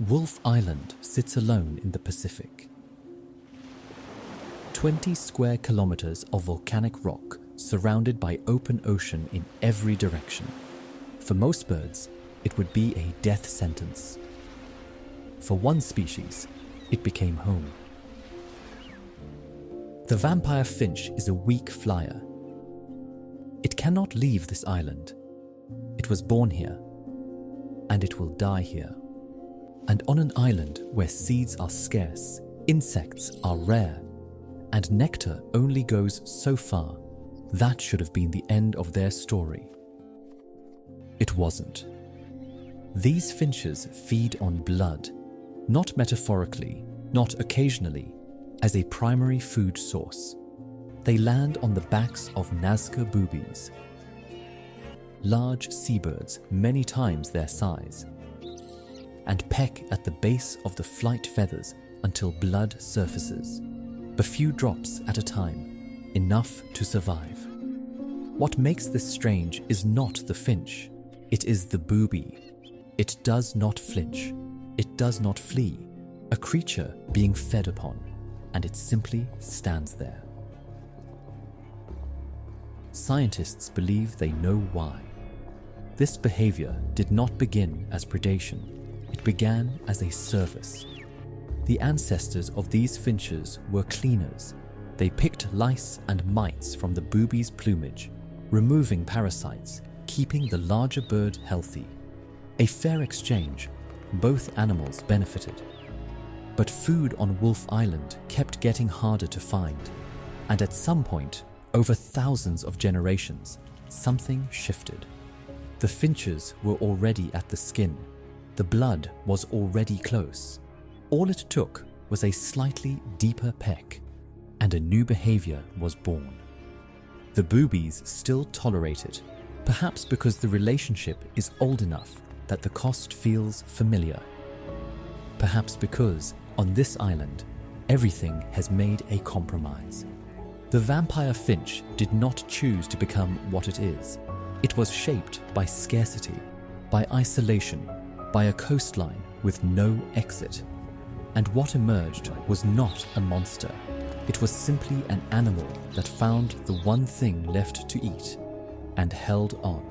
Wolf Island sits alone in the Pacific. 20 square kilometers of volcanic rock surrounded by open ocean in every direction. For most birds, it would be a death sentence. For one species, it became home. The vampire finch is a weak flyer. It cannot leave this island. It was born here, and it will die here. And on an island where seeds are scarce, insects are rare, and nectar only goes so far, that should have been the end of their story. It wasn't. These finches feed on blood, not metaphorically, not occasionally, as a primary food source. They land on the backs of Nazca boobies, large seabirds many times their size, and peck at the base of the flight feathers until blood surfaces, a few drops at a time, enough to survive. What makes this strange is not the finch, it is the boobie. It does not flinch, it does not flee, a creature being fed upon, and it simply stands there. Scientists believe they know why. This behavior did not begin as predation. It began as a service. The ancestors of these finches were cleaners. They picked lice and mites from the boobie's plumage, removing parasites, keeping the larger bird healthy. A fair exchange, both animals benefited. But food on Wolf Island kept getting harder to find, and at some point, over thousands of generations, something shifted. The finches were already at the skin. The blood was already close. All it took was a slightly deeper peck, and a new behavior was born. The boobies still tolerate it, perhaps because the relationship is old enough that the cost feels familiar. Perhaps because, on this island, everything has made a compromise. The vampire finch did not choose to become what it is. It was shaped by scarcity, by isolation, by a coastline with no exit. And what emerged was not a monster. It was simply an animal that found the one thing left to eat and held on.